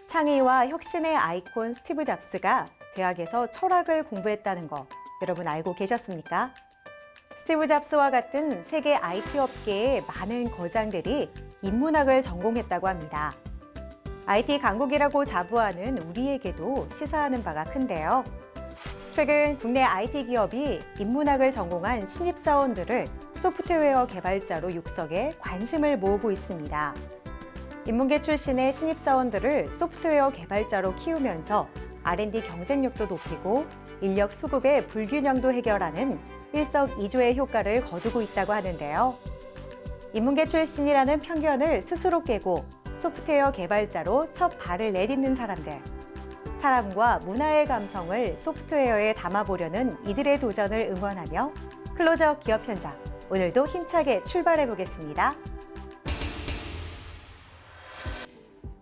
창의와 혁신의 아이콘 스티브 잡스가 대학에서 철학을 공부했다는 거 여러분 알고 계셨습니까? 스티브 잡스와 같은 세계 IT 업계의 많은 거장들이 인문학을 전공했다고 합니다. IT 강국이라고 자부하는 우리에게도 시사하는 바가 큰데요. 최근 국내 IT 기업이 인문학을 전공한 신입사원들을 소프트웨어 개발자로 육성해 관심을 모으고 있습니다. 인문계 출신의 신입사원들을 소프트웨어 개발자로 키우면서 R&D 경쟁력도 높이고 인력 수급의 불균형도 해결하는 일석이조의 효과를 거두고 있다고 하는데요. 인문계 출신이라는 편견을 스스로 깨고 소프트웨어 개발자로 첫 발을 내딛는 사람들. 사람과 문화의 감성을 소프트웨어에 담아보려는 이들의 도전을 응원하며 클로저 기업 현장, 오늘도 힘차게 출발해 보겠습니다.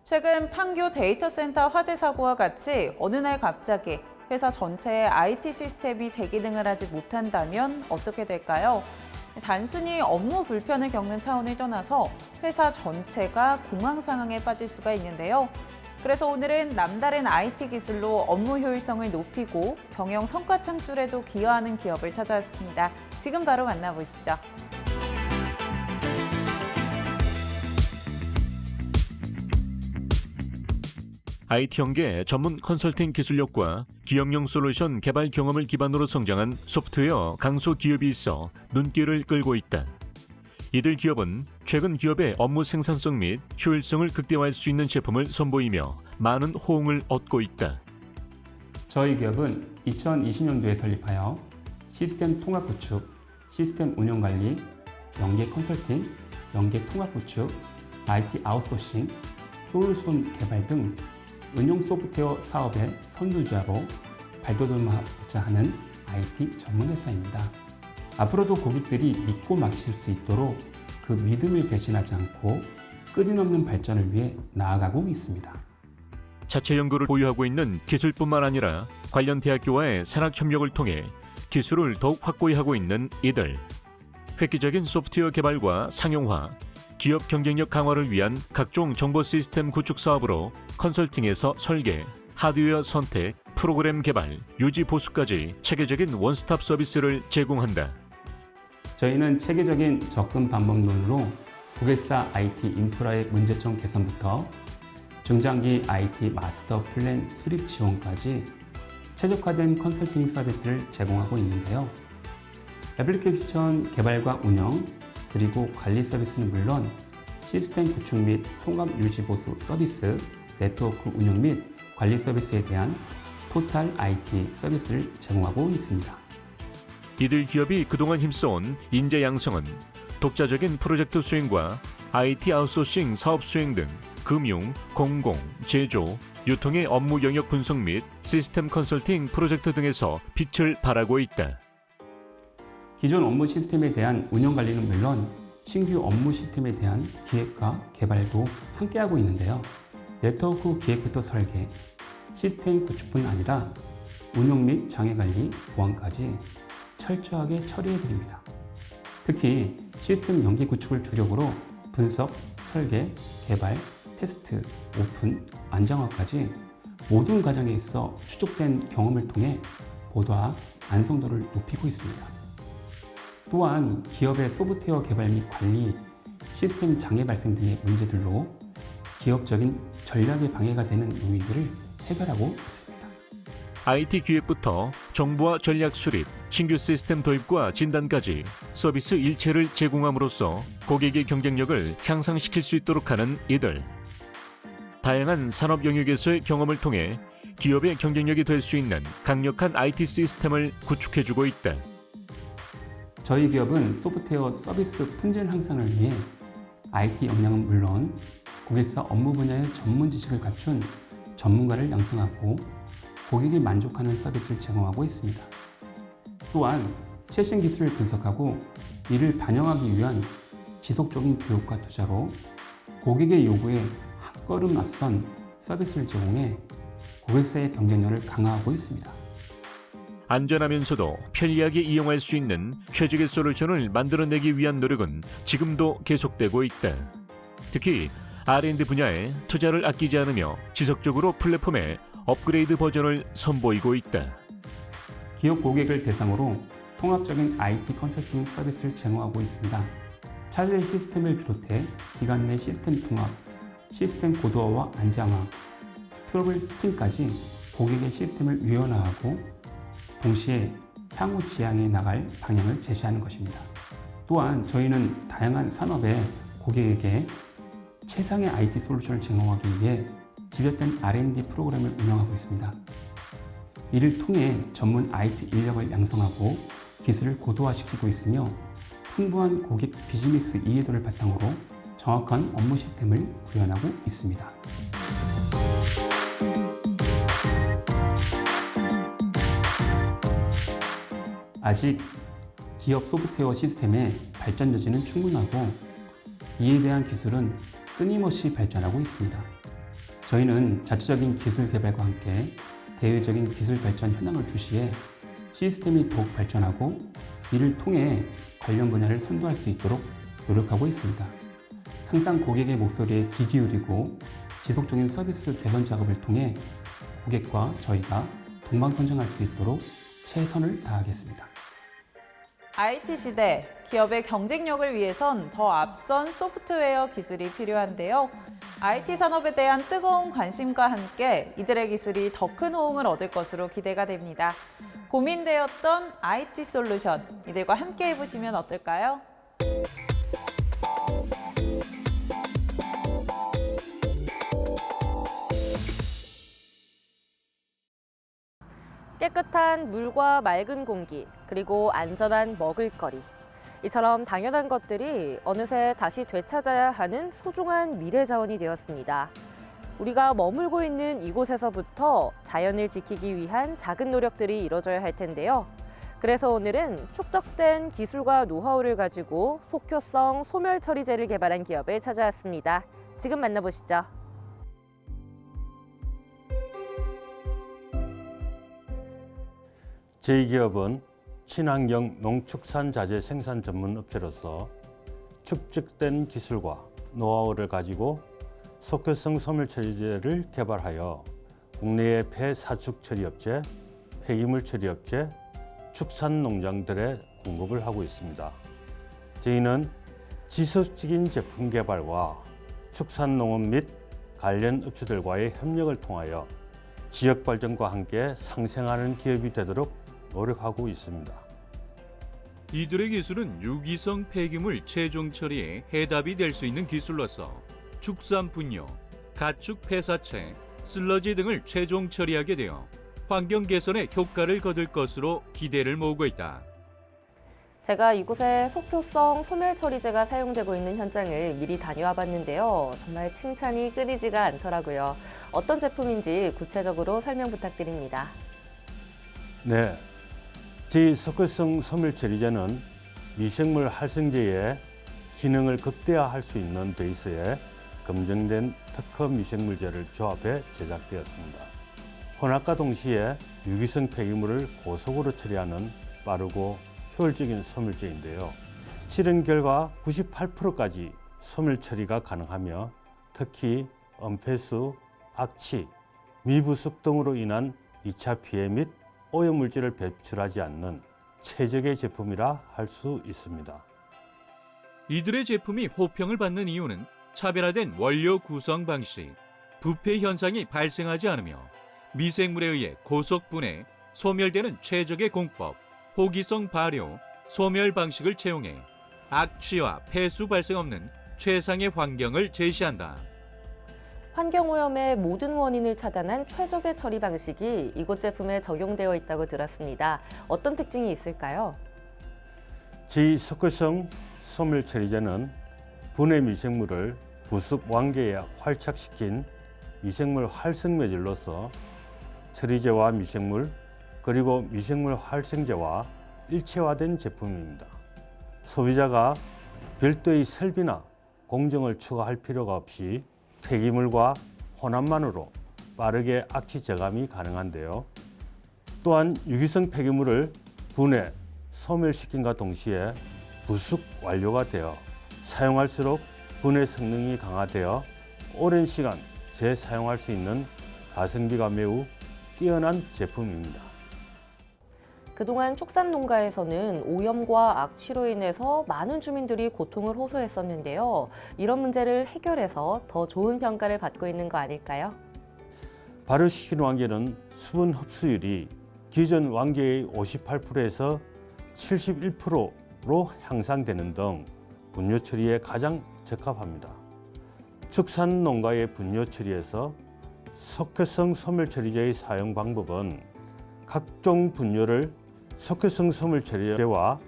최근 판교 데이터 센터 화재 사고와 같이 어느 날 갑자기 회사 전체의 IT 시스템이 제기능을 하지 못한다면 어떻게 될까요? 단순히 업무 불편을 겪는 차원을 떠나서 회사 전체가 공황 상황에 빠질 수가 있는데요. 그래서 오늘은 남다른 IT 기술로 업무 효율성을 높이고 경영 성과 창출에도 기여하는 기업을 찾아왔습니다. 지금 바로 만나보시죠. IT 연계 전문 컨설팅 기술력과 기업용 솔루션 개발 경험을 기반으로 성장한 소프트웨어 강소 기업이 있어 눈길을 끌고 있다. 이들 기업은 최근 기업의 업무 생산성 및 효율성을 극대화할 수 있는 제품을 선보이며 많은 호응을 얻고 있다. 저희 기업은 2020년도에 설립하여 시스템 통합 구축, 시스템 운영 관리, 연계 컨설팅, 연계 통합 구축, IT 아웃소싱, 솔루션 개발 등 응용 소프트웨어 사업의 선두주자로 발돋움하고자 하는 IT 전문 회사입니다. 앞으로도 고객들이 믿고 맡기실 수 있도록 그 믿음을 배신하지 않고 끊임없는 발전을 위해 나아가고 있습니다. 자체 연구를 보유하고 있는 기술뿐만 아니라 관련 대학교와의 산학 협력을 통해 기술을 더욱 확고히 하고 있는 이들. 획기적인 소프트웨어 개발과 상용화, 기업 경쟁력 강화를 위한 각종 정보 시스템 구축 사업으로 컨설팅에서 설계, 하드웨어 선택, 프로그램 개발, 유지 보수까지 체계적인 원스톱 서비스를 제공한다. 저희는 체계적인 접근 방법론으로 고객사 IT 인프라의 문제점 개선부터 중장기 IT 마스터 플랜 수립 지원까지 최적화된 컨설팅 서비스를 제공하고 있는데요. 애플리케이션 개발과 운영, 그리고 관리 서비스는 물론 시스템 구축 및 통합 유지 보수 서비스, 네트워크 운영 및 관리 서비스에 대한 토탈 IT 서비스를 제공하고 있습니다. 이들 기업이 그동안 힘써온 인재 양성은 독자적인 프로젝트 수행과 IT 아웃소싱 사업 수행 등 금융, 공공, 제조, 유통의 업무 영역 분석 및 시스템 컨설팅 프로젝트 등에서 빛을 발하고 있다. 기존 업무 시스템에 대한 운영 관리는 물론 신규 업무 시스템에 대한 기획과 개발도 함께하고 있는데요. 네트워크 기획부터 설계, 시스템 구축뿐 아니라 운영 및 장애 관리, 보안까지 철저하게 처리해드립니다. 특히 시스템 연계 구축을 주력으로 분석, 설계, 개발, 테스트, 오픈, 안정화까지 모든 과정에 있어 추적된 경험을 통해 보다 안성도를 높이고 있습니다. 또한 기업의 소프트웨어 개발 및 관리, 시스템 장애 발생 등의 문제들로 기업적인 전략에 방해가 되는 요인들을 해결하고 있습니다. IT 기획부터 정보와 전략 수립, 신규 시스템 도입과 진단까지 서비스 일체를 제공함으로써 고객의 경쟁력을 향상시킬 수 있도록 하는 이들. 다양한 산업 영역에서의 경험을 통해 기업의 경쟁력이 될 수 있는 강력한 IT 시스템을 구축해주고 있다. 저희 기업은 소프트웨어 서비스 품질 향상을 위해 IT 역량은 물론 고객사 업무 분야의 전문 지식을 갖춘 전문가를 양성하고 고객이 만족하는 서비스를 제공하고 있습니다. 또한 최신 기술을 분석하고 이를 반영하기 위한 지속적인 교육과 투자로 고객의 요구에 한 걸음 앞선 서비스를 제공해 고객사의 경쟁력을 강화하고 있습니다. 안전하면서도 편리하게 이용할 수 있는 최적의 솔루션을 만들어내기 위한 노력은 지금도 계속되고 있다. 특히 R&D 분야에 투자를 아끼지 않으며 지속적으로 플랫폼의 업그레이드 버전을 선보이고 있다. 기업 고객을 대상으로 통합적인 IT 컨설팅 서비스를 제공하고 있습니다. 차세 시스템을 비롯해 기관 내 시스템 통합, 시스템 고도화와 안정화, 트러블 슈팅까지 고객의 시스템을 유연화하고 동시에 향후 지향해 나갈 방향을 제시하는 것입니다. 또한 저희는 다양한 산업의 고객에게 최상의 IT 솔루션을 제공하기 위해 집약된 R&D 프로그램을 운영하고 있습니다. 이를 통해 전문 IT 인력을 양성하고 기술을 고도화시키고 있으며 풍부한 고객 비즈니스 이해도를 바탕으로 정확한 업무 시스템을 구현하고 있습니다. 아직 기업 소프트웨어 시스템의 발전 여지는 충분하고 이에 대한 기술은 끊임없이 발전하고 있습니다. 저희는 자체적인 기술 개발과 함께 대외적인 기술 발전 현황을 주시해 시스템이 더욱 발전하고 이를 통해 관련 분야를 선도할 수 있도록 노력하고 있습니다. 항상 고객의 목소리에 귀 기울이고 지속적인 서비스 개선 작업을 통해 고객과 저희가 동방선정할 수 있도록 최선을 다하겠습니다. IT 시대, 기업의 경쟁력을 위해선 더 앞선 소프트웨어 기술이 필요한데요. IT 산업에 대한 뜨거운 관심과 함께 이들의 기술이 더 큰 호응을 얻을 것으로 기대가 됩니다. 고민되었던 IT 솔루션, 이들과 함께 해보시면 어떨까요? 깨끗한 물과 맑은 공기, 그리고 안전한 먹을거리. 이처럼 당연한 것들이 어느새 다시 되찾아야 하는 소중한 미래 자원이 되었습니다. 우리가 머물고 있는 이곳에서부터 자연을 지키기 위한 작은 노력들이 이뤄져야 할 텐데요. 그래서 오늘은 축적된 기술과 노하우를 가지고 속효성 소멸 처리제를 개발한 기업을 찾아왔습니다. 지금 만나보시죠. 저희 기업은 친환경 농축산자재 생산 전문 업체로서 축적된 기술과 노하우를 가지고 속효성 소멸 처리제를 개발하여 국내의 폐사축 처리업체, 폐기물 처리업체, 축산농장들에 공급을 하고 있습니다. 저희는 지속적인 제품 개발과 축산농업 및 관련 업체들과의 협력을 통하여 지역 발전과 함께 상생하는 기업이 되도록 노력하고 있습니다. 이들의 기술은 유기성 폐기물 최종 처리에 해답이 될 수 있는 기술로서 축산 분뇨, 가축 폐사체, 슬러지 등을 최종 처리하게 되어 환경 개선에 효과를 거둘 것으로 기대를 모으고 있다. 제가 이곳에 속효성 소멸 처리제가 사용되고 있는 현장을 미리 다녀와 봤는데요. 정말 칭찬이 끊이지가 않더라고요. 어떤 제품인지 구체적으로 설명 부탁드립니다. 네, 저희 속효성 소멸 처리제는 미생물 활성제의 기능을 극대화할 수 있는 베이스에 검증된 특허 미생물제를 조합해 제작되었습니다. 혼합과 동시에 유기성 폐기물을 고속으로 처리하는 빠르고 효율적인 소멸제인데요. 실험 결과 98%까지 소멸 처리가 가능하며 특히 은폐수, 악취, 미부숙 등으로 인한 2차 피해 및 오염물질을 배출하지 않는 최적의 제품이라 할 수 있습니다. 이들의 제품이 호평을 받는 이유는 차별화된 원료 구성 방식, 부패 현상이 발생하지 않으며 미생물에 의해 고속 분해, 소멸되는 최적의 공법, 호기성 발효, 소멸 방식을 채용해 악취와 폐수 발생 없는 최상의 환경을 제시한다. 환경오염의 모든 원인을 차단한 최적의 처리 방식이 이곳 제품에 적용되어 있다고 들었습니다. 어떤 특징이 있을까요? 저희 속효성 소멸 처리제는 분해 미생물을 부속 완계에 활착시킨 미생물 활성 매질로서 처리제와 미생물 그리고 미생물 활성제와 일체화된 제품입니다. 소비자가 별도의 설비나 공정을 추가할 필요가 없이 폐기물과 혼합만으로 빠르게 악취 저감이 가능한데요. 또한 유기성 폐기물을 분해, 소멸시킨과 동시에 부숙 완료가 되어 사용할수록 분해 성능이 강화되어 오랜 시간 재사용할 수 있는 가성비가 매우 뛰어난 제품입니다. 그동안 축산 농가에서는 오염과 악취로 인해서 많은 주민들이 고통을 호소했었는데요. 이런 문제를 해결해서 더 좋은 평가를 받고 있는 거 아닐까요? 발효시킨 왕개는 수분 흡수율이 기존 왕개의 58%에서 71%로 향상되는 등 분뇨 처리에 가장 적합합니다. 축산 농가의 분뇨 처리에서 석회성 소멸 처리제의 사용 방법은 각종 분뇨를 석회성 소멸 처리제와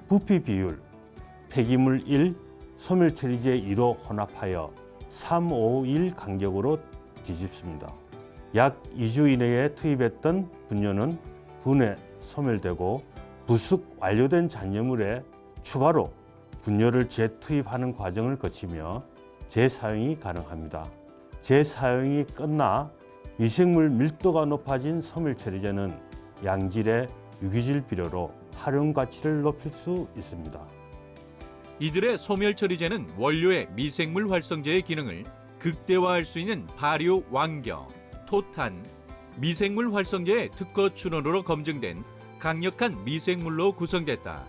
부피 비율, 폐기물 1, 소멸 처리제 2로 혼합하여 3-5-1 간격으로 뒤집습니다. 약 2주 이내에 투입했던 분뇨는 분해, 소멸되고 부숙 완료된 잔여물에 추가로 분뇨를 재투입하는 과정을 거치며 재사용이 가능합니다. 재사용이 끝나 미생물 밀도가 높아진 소멸처리제는 양질의 유기질 비료로 활용 가치를 높일 수 있습니다. 이들의 소멸 처리제는 원료의 미생물 활성제의 기능을 극대화할 수 있는 발효 왕겨, 토탄, 미생물 활성제의 특허 출원으로 검증된 강력한 미생물로 구성됐다.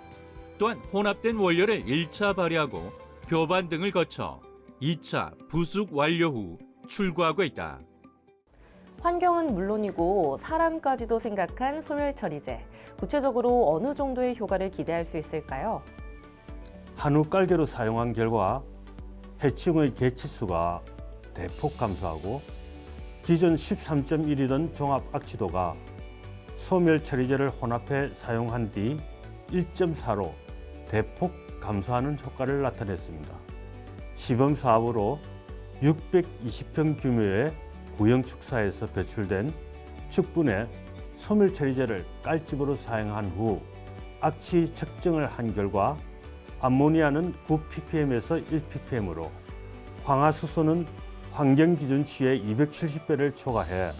또한 혼합된 원료를 1차 발효하고 교반 등을 거쳐 2차 부숙 완료 후 출고하고 있다. 환경은 물론이고 사람까지도 생각한 소멸 처리제. 구체적으로 어느 정도의 효과를 기대할 수 있을까요? 한우 깔개로 사용한 결과 해충의 개체수가 대폭 감소하고 기존 13.1이던 종합 악취도가 소멸 처리제를 혼합해 사용한 뒤 1.4로 대폭 감소하는 효과를 나타냈습니다. 시범 사업으로 620평 규모의 구형 축사에서 배출된 축분에 소멸 처리제를 깔집으로 사용한 후 악취 측정을 한 결과 암모니아는 9ppm에서 1ppm으로 황화수소는 환경 기준치의 270배를 초과해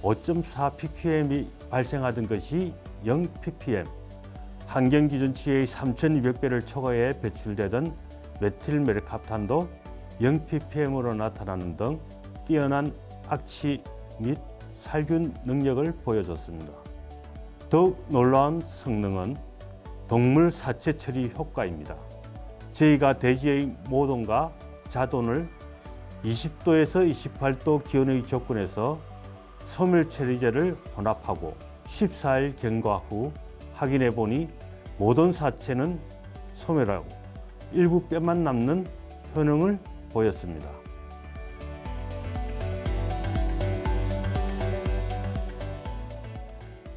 5.4ppm이 발생하던 것이 0ppm, 환경 기준치의 3200배를 초과해 배출되던 메틸메르캅탄도 0ppm으로 나타나는 등 뛰어난 악취 및 살균 능력을 보여줬습니다. 더욱 놀라운 성능은 동물 사체 처리 효과입니다. 저희가 돼지의 모돈과 자돈을 20도에서 28도 기온의 조건에서 소멸 처리제를 혼합하고 14일 경과 후 확인해 보니 모든 사체는 소멸하고 일부 뼈만 남는 효능을 보였습니다.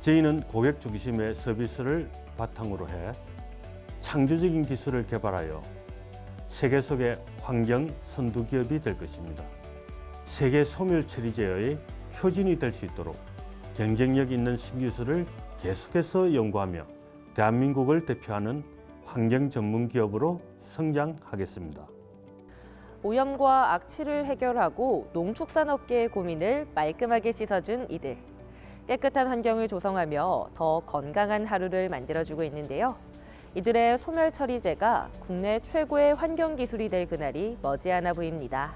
저희는 고객 중심의 서비스를 바탕으로 해 창조적인 기술을 개발하여 세계 속의 환경 선두 기업이 될 것입니다. 세계 소멸 처리제의 표준이 될 수 있도록 경쟁력 있는 신기술을 계속해서 연구하며 대한민국을 대표하는 환경 전문 기업으로 성장하겠습니다. 오염과 악취를 해결하고 농축산업계의 고민을 말끔하게 씻어준 이들. 깨끗한 환경을 조성하며 더 건강한 하루를 만들어주고 있는데요. 이들의 소멸 처리제가 국내 최고의 환경 기술이 될 그날이 머지않아 보입니다.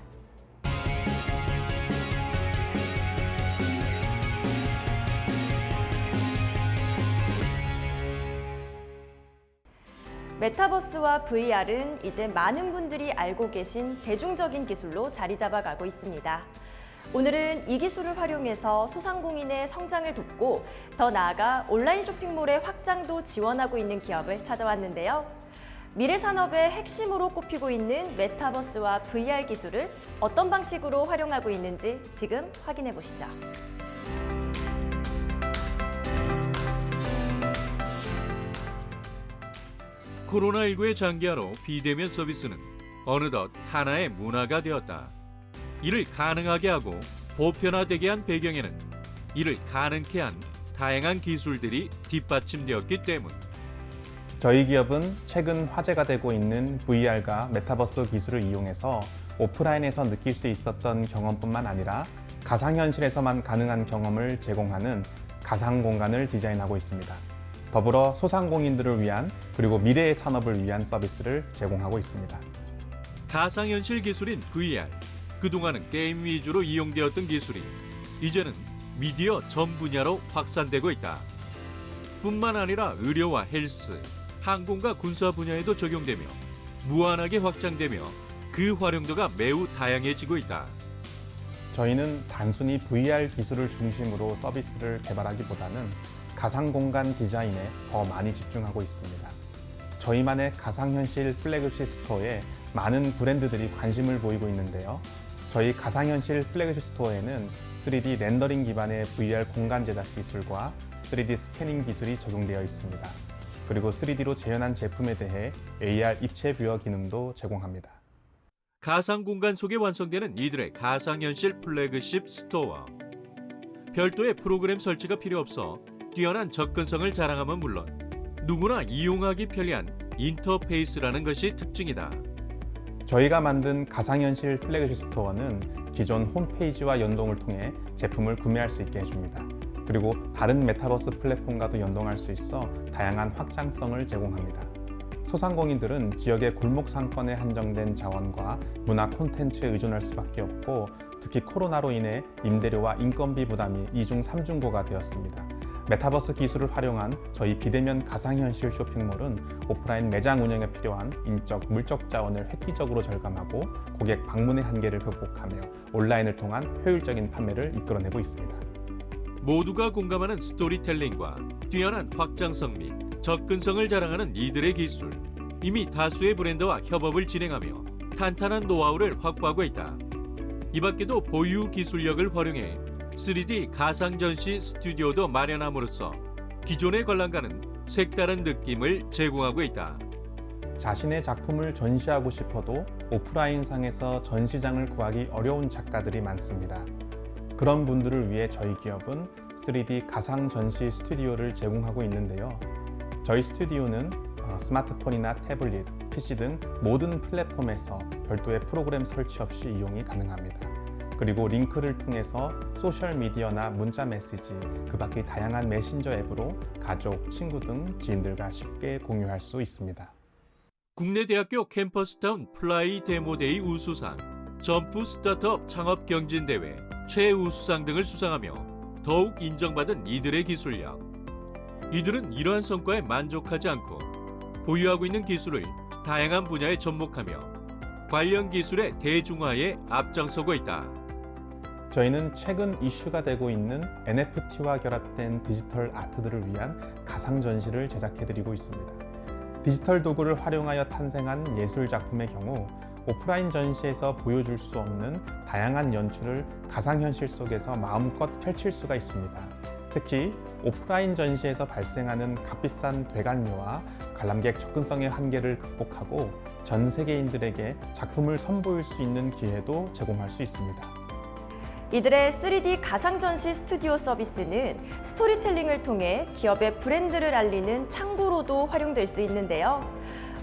메타버스와 VR은 이제 많은 분들이 알고 계신 대중적인 기술로 자리 잡아가고 있습니다. 오늘은 이 기술을 활용해서 소상공인의 성장을 돕고 더 나아가 온라인 쇼핑몰의 확장도 지원하고 있는 기업을 찾아왔는데요. 미래 산업의 핵심으로 꼽히고 있는 메타버스와 VR 기술을 어떤 방식으로 활용하고 있는지 지금 확인해 보시죠. 코로나19의 장기화로 비대면 서비스는 어느덧 하나의 문화가 되었다. 이를 가능하게 하고 보편화되게 한 배경에는 이를 가능케 한 다양한 기술들이 뒷받침되었기 때문. 저희 기업은 최근 화제가 되고 있는 VR과 메타버스 기술을 이용해서 오프라인에서 느낄 수 있었던 경험뿐만 아니라 가상현실에서만 가능한 경험을 제공하는 가상 공간을 디자인하고 있습니다. 더불어 소상공인들을 위한 그리고 미래의 산업을 위한 서비스를 제공하고 있습니다. 가상현실 기술인 VR, 그동안은 게임 위주로 이용되었던 기술이 이제는 미디어 전 분야로 확산되고 있다. 뿐만 아니라 의료와 헬스, 항공과 군사 분야에도 적용되며 무한하게 확장되며 그 활용도가 매우 다양해지고 있다. 저희는 단순히 VR 기술을 중심으로 서비스를 개발하기보다는 가상공간 디자인에 더 많이 집중하고 있습니다. 저희만의 가상현실 플래그십 스토어에 많은 브랜드들이 관심을 보이고 있는데요. 저희 가상현실 플래그십 스토어에는 3D 렌더링 기반의 VR 공간 제작 기술과 3D 스캐닝 기술이 적용되어 있습니다. 그리고 3D로 재현한 제품에 대해 AR 입체 뷰어 기능도 제공합니다. 가상 공간 속에 완성되는 이들의 가상현실 플래그십 스토어. 별도의 프로그램 설치가 필요 없어 뛰어난 접근성을 자랑함은 물론 누구나 이용하기 편리한 인터페이스라는 것이 특징이다. 저희가 만든 가상현실 플래그십 스토어는 기존 홈페이지와 연동을 통해 제품을 구매할 수 있게 해줍니다. 그리고 다른 메타버스 플랫폼과도 연동할 수 있어 다양한 확장성을 제공합니다. 소상공인들은 지역의 골목 상권에 한정된 자원과 문화 콘텐츠에 의존할 수밖에 없고 특히 코로나로 인해 임대료와 인건비 부담이 이중 삼중고가 되었습니다. 메타버스 기술을 활용한 저희 비대면 가상현실 쇼핑몰은 오프라인 매장 운영에 필요한 인적, 물적 자원을 획기적으로 절감하고 고객 방문의 한계를 극복하며 온라인을 통한 효율적인 판매를 이끌어내고 있습니다. 모두가 공감하는 스토리텔링과 뛰어난 확장성 및 접근성을 자랑하는 이들의 기술. 이미 다수의 브랜드와 협업을 진행하며 탄탄한 노하우를 확보하고 있다. 이 밖에도 보유 기술력을 활용해 3D 가상전시 스튜디오도 마련함으로써 기존의 관람가는 색다른 느낌을 제공하고 있다. 자신의 작품을 전시하고 싶어도 오프라인상에서 전시장을 구하기 어려운 작가들이 많습니다. 그런 분들을 위해 저희 기업은 3D 가상 전시 스튜디오를 제공하고 있는데요. 저희 스튜디오는 스마트폰이나 태블릿, PC 등 모든 플랫폼에서 별도의 프로그램 설치 없이 이용이 가능합니다. 그리고 링크를 통해서 소셜미디어나 문자 메시지, 그 밖의 다양한 메신저 앱으로 가족, 친구 등 지인들과 쉽게 공유할 수 있습니다. 국내 대학교 캠퍼스타운 플라이 데모데이 우수상, 점프 스타트업 창업 경진대회 최우수상 등을 수상하며 더욱 인정받은 이들의 기술력. 이들은 이러한 성과에 만족하지 않고 보유하고 있는 기술을 다양한 분야에 접목하며 관련 기술의 대중화에 앞장서고 있다. 저희는 최근 이슈가 되고 있는 NFT와 결합된 디지털 아트들을 위한 가상 전시를 제작해드리고 있습니다. 디지털 도구를 활용하여 탄생한 예술 작품의 경우 오프라인 전시에서 보여줄 수 없는 다양한 연출을 가상현실 속에서 마음껏 펼칠 수가 있습니다. 특히 오프라인 전시에서 발생하는 값비싼 되관료와 관람객 접근성의 한계를 극복하고 전 세계인들에게 작품을 선보일 수 있는 기회도 제공할 수 있습니다. 이들의 3D 가상전시 스튜디오 서비스는 스토리텔링을 통해 기업의 브랜드를 알리는 창구로도 활용될 수 있는데요.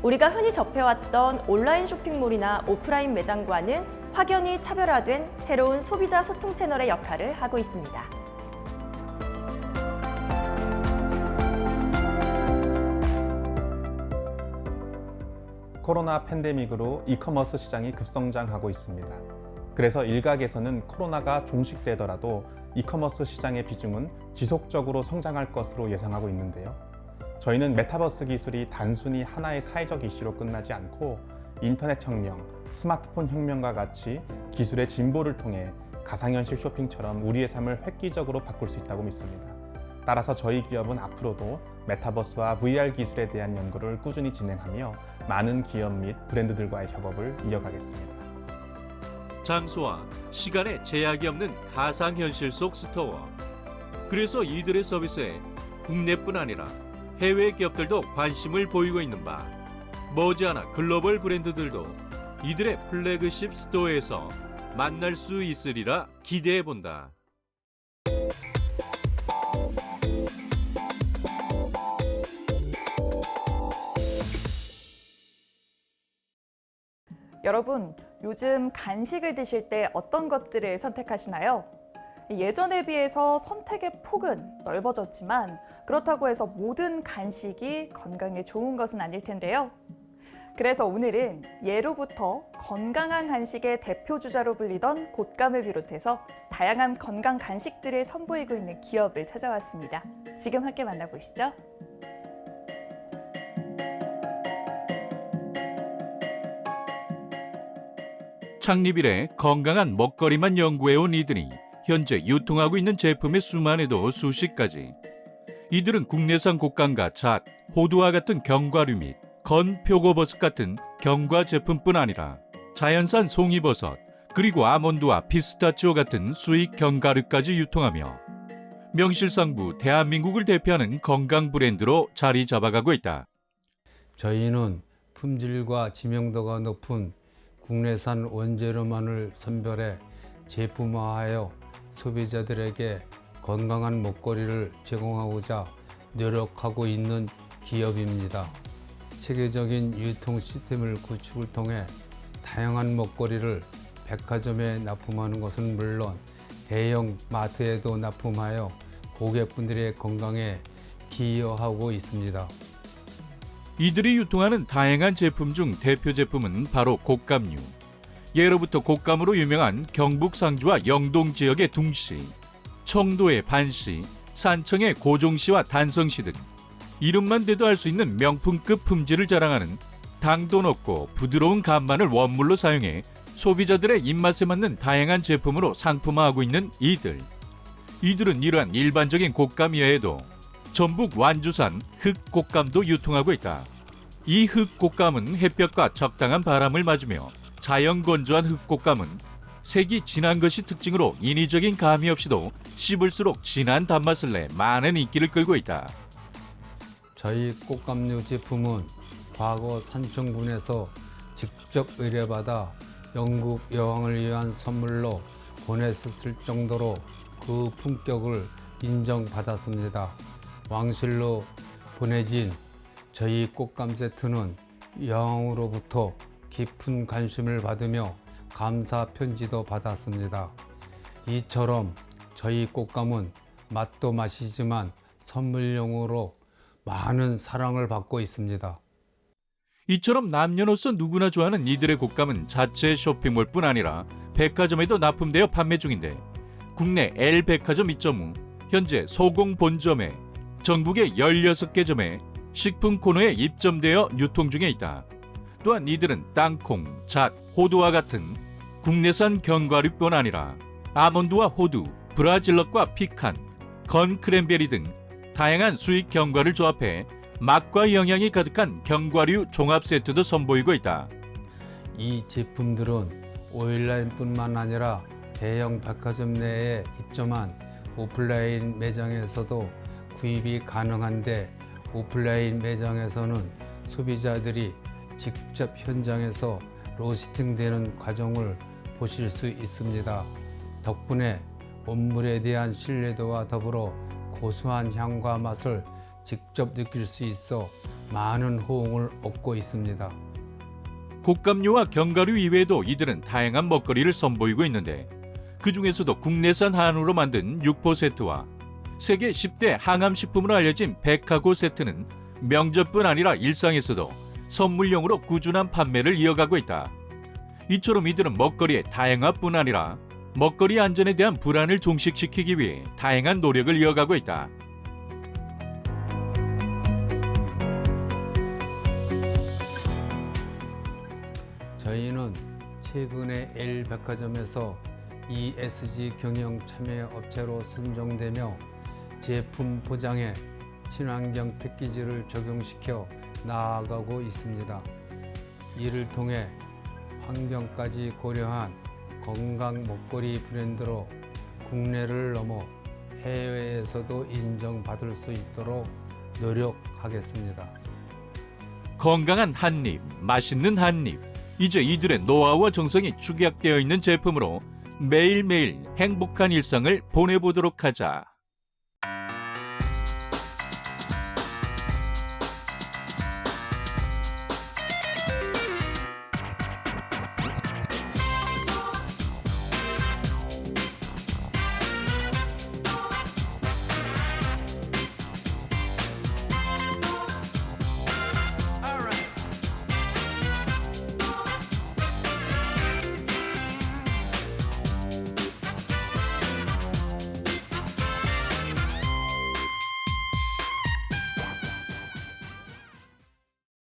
우리가 흔히 접해왔던 온라인 쇼핑몰이나 오프라인 매장과는 확연히 차별화된 새로운 소비자 소통 채널의 역할을 하고 있습니다. 코로나 팬데믹으로 이커머스 시장이 급성장하고 있습니다. 그래서 일각에서는 코로나가 종식되더라도 이커머스 시장의 비중은 지속적으로 성장할 것으로 예상하고 있는데요. 저희는 메타버스 기술이 단순히 하나의 사회적 이슈로 끝나지 않고 인터넷 혁명, 스마트폰 혁명과 같이 기술의 진보를 통해 가상현실 쇼핑처럼 우리의 삶을 획기적으로 바꿀 수 있다고 믿습니다. 따라서 저희 기업은 앞으로도 메타버스와 VR 기술에 대한 연구를 꾸준히 진행하며 많은 기업 및 브랜드들과의 협업을 이어가겠습니다. 장소와 시간에 제약이 없는 가상현실 속 스토어. 그래서 이들의 서비스에 국내뿐 아니라 해외 기업들도 관심을 보이고 있는 바, 머지않아 글로벌 브랜드들도 이들의 플래그십 스토어에서 만날 수 있으리라 기대해 본다. 여러분, 요즘 간식을 드실 때 어떤 것들을 선택하시나요? 예전에 비해서 선택의 폭은 넓어졌지만 그렇다고 해서 모든 간식이 건강에 좋은 것은 아닐 텐데요. 그래서 오늘은 예로부터 건강한 간식의 대표 주자로 불리던 곶감을 비롯해서 다양한 건강 간식들을 선보이고 있는 기업을 찾아왔습니다. 지금 함께 만나보시죠. 창립 이래 건강한 먹거리만 연구해온 이들이 현재 유통하고 있는 제품의 수만 해도 수십 가지. 이들은 국내산 곶감과 잣, 호두와 같은 견과류 및 건 표고버섯 같은 견과 제품뿐 아니라 자연산 송이버섯, 그리고 아몬드와 피스타치오 같은 수입 견과류까지 유통하며 명실상부 대한민국을 대표하는 건강 브랜드로 자리 잡아가고 있다. 저희는 품질과 지명도가 높은 국내산 원재료만을 선별해 제품화하여 소비자들에게 건강한 먹거리를 제공하고자 노력하고 있는 기업입니다. 체계적인 유통 시스템을 구축을 통해 다양한 먹거리를 백화점에 납품하는 것은 물론 대형 마트에도 납품하여 고객분들의 건강에 기여하고 있습니다. 이들이 유통하는 다양한 제품 중 대표 제품은 바로 곶감류. 예로부터 곶감으로 유명한 경북 상주와 영동 지역의 둥씨, 청도의 반씨, 산청의 고종씨와 단성씨 등 이름만 대도 알 수 있는 명품급 품질을 자랑하는 당도 높고 부드러운 감만을 원물로 사용해 소비자들의 입맛에 맞는 다양한 제품으로 상품화하고 있는 이들. 이들은 이러한 일반적인 곶감 외에도 전북 완주산 흑곶감도 유통하고 있다. 이 흑곶감은 햇볕과 적당한 바람을 맞으며 자연 건조한 흑곶감은 색이 진한 것이 특징으로 인위적인 감이 없이도 씹을수록 진한 단맛을 내 많은 인기를 끌고 있다. 저희 곶감류 제품은 과거 산청군에서 직접 의뢰받아 영국 여왕을 위한 선물로 보냈을 정도로 그 품격을 인정받았습니다. 왕실로 보내진 저희 곶감 세트는 여왕으로부터 깊은 관심을 받으며 감사 편지도 받았습니다. 이처럼 저희 곶감은 맛도 맛이지만 선물용으로 많은 사랑을 받고 있습니다. 이처럼 남녀노소 누구나 좋아하는 이들의 곶감은 자체 쇼핑몰뿐 아니라 백화점에도 납품되어 판매 중인데 국내 L백화점 입점 후 현재 소공 본점에 전국의 16개 점에 식품 코너에 입점되어 유통 중에 있다. 또한 이들은 땅콩, 잣, 호두와 같은 국내산 견과류뿐 아니라 아몬드와 호두, 브라질넛과 피칸, 건 크랜베리 등 다양한 수입 견과를 조합해 맛과 영양이 가득한 견과류 종합 세트도 선보이고 있다. 이 제품들은 온라인뿐만 아니라 대형 백화점 내에 입점한 오프라인 매장에서도 구입이 가능한데 오프라인 매장에서는 소비자들이 직접 현장에서 로스팅되는 과정을 보실 수 있습니다. 덕분에 원물에 대한 신뢰도와 더불어 고소한 향과 맛을 직접 느낄 수 있어 많은 호응을 얻고 있습니다. 곶감류와 견과류 이외에도 이들은 다양한 먹거리를 선보이고 있는데 그 중에서도 국내산 한우로 만든 육포 세트와 세계 10대 항암식품으로 알려진 백화고 세트는 명절뿐 아니라 일상에서도 선물용으로 꾸준한 판매를 이어가고 있다. 이처럼 이들은 먹거리의 다양화뿐 아니라 먹거리 안전에 대한 불안을 종식시키기 위해 다양한 노력을 이어가고 있다. 저희는 최근에 L백화점에서 ESG 경영 참여 업체로 선정되며 제품 포장에 친환경 패키지를 적용시켜 나아가고 있습니다. 이를 통해 환경까지 고려한 건강 먹거리 브랜드로 국내를 넘어 해외에서도 인정받을 수 있도록 노력하겠습니다. 건강한 한입, 맛있는 한입. 이제 이들의 노하우와 정성이 축약되어 있는 제품으로 매일매일 행복한 일상을 보내보도록 하자.